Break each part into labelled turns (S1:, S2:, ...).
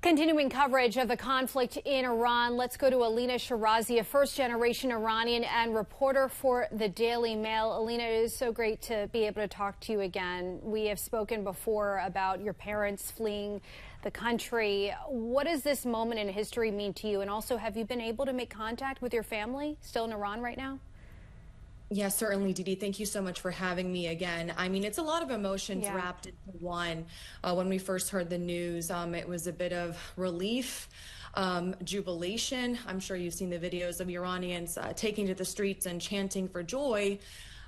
S1: Continuing coverage of the conflict in Iran, let's go to Elina Shirazi, a first-generation Iranian and reporter for the Daily Mail. Elina, it is so great to be able to talk to you again. We have spoken before about your parents fleeing the country. What does this moment in history mean to you? And also, have you been able to make contact with your family still in Iran right now?
S2: Yes, certainly, Didi. Thank you so much for having me again. I mean, it's a lot of emotions wrapped into one. When we first heard the news, it was a bit of relief, jubilation. I'm sure you've seen the videos of Iranians taking to the streets and chanting for joy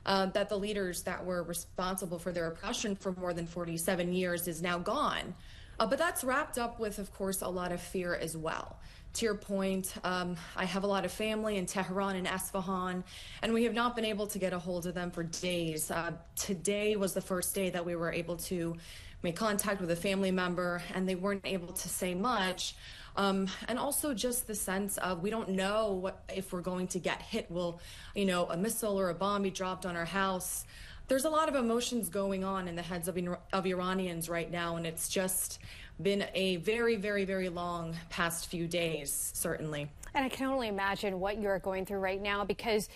S2: that the leaders that were responsible for their oppression for more than 47 years is now gone. But that's wrapped up with, of course, a lot of fear as well. To your point, I have a lot of family in Tehran and Esfahan, and we have not been able to get a hold of them for days. Today was the first day that we were able to make contact with a family member, and they weren't able to say much. And also just the sense of we don't know if we're going to get hit. Will, a missile or a bomb be dropped on our house? There's a lot of emotions going on in the heads of Iranians right now, and it's just been a very, very, very long past few days, certainly.
S1: And I can only imagine what you're going through right now, because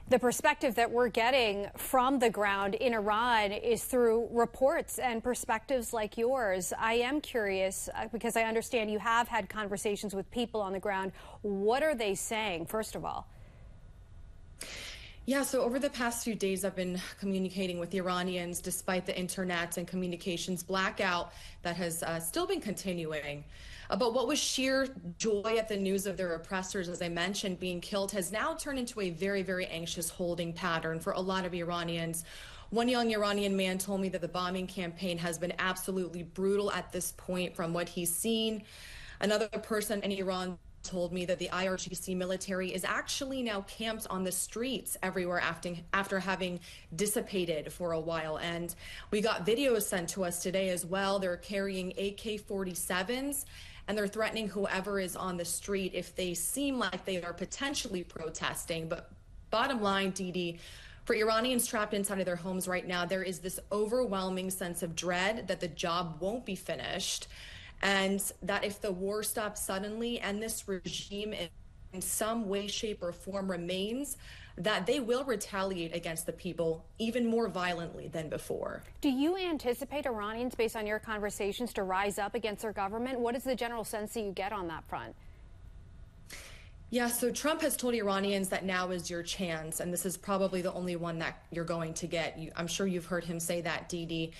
S1: the perspective that we're getting from the ground in Iran is through reports and perspectives like yours. I am curious, because I understand you have had conversations with people on the ground. What are they saying, first of all?
S2: Yeah, so over the past few days, I've been communicating with Iranians despite the internet and communications blackout that has still been continuing. But what was sheer joy at the news of their oppressors, as I mentioned, being killed, has now turned into a very, very anxious holding pattern for a lot of Iranians. One young Iranian man told me that the bombing campaign has been absolutely brutal at this point from what he's seen. Another person in Iran told me that the IRGC military is actually now camped on the streets everywhere after having dissipated for a while. And we got videos sent to us today as well. They're carrying AK-47s, and they're threatening whoever is on the street if they seem like they are potentially protesting. But bottom line, Didi, for Iranians trapped inside of their homes right now, there is this overwhelming sense of dread that the job won't be finished, and that if the war stops suddenly and this regime in some way, shape, or form remains, that they will retaliate against the people even more violently than before.
S1: Do you anticipate Iranians, based on your conversations, to rise up against their government? What is the general sense that you get on that front?
S2: Yeah, so Trump has told Iranians that now is your chance, and this is probably the only one that you're going to get. I'm sure you've heard him say that, Didi.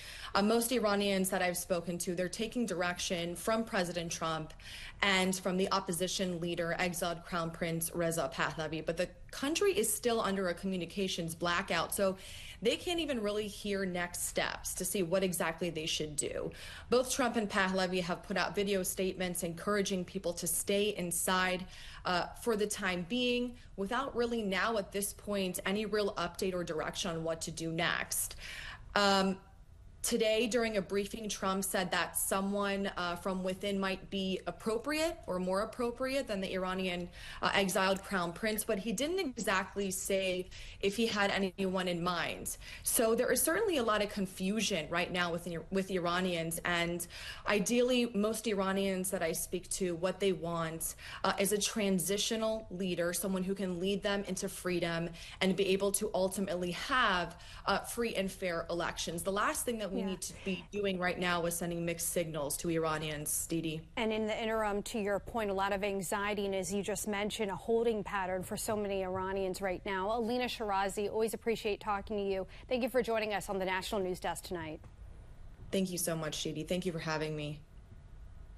S2: Most Iranians that I've spoken to, they're taking direction from President Trump and from the opposition leader, exiled Crown Prince Reza Pahlavi. But the country is still under a communications blackout, so they can't even really hear next steps to see what exactly they should do. Both Trump and Pahlavi have put out video statements encouraging people to stay inside for the time being, without really now at this point any real update or direction on what to do next. Today, during a briefing, Trump said that someone from within might be appropriate or more appropriate than the Iranian exiled crown prince, but he didn't exactly say if he had anyone in mind. So there is certainly a lot of confusion right now with Iranians, and ideally, most Iranians that I speak to, what they want is a transitional leader, someone who can lead them into freedom and be able to ultimately have free and fair elections. The last thing that we need to be doing right now is sending mixed signals to Iranians, Didi.
S1: And in the interim, to your point, a lot of anxiety, and as you just mentioned, a holding pattern for so many Iranians right now. Elina Shirazi, always appreciate talking to you. Thank you for joining us on the National News Desk tonight.
S2: Thank you so much, Didi. Thank you for having me.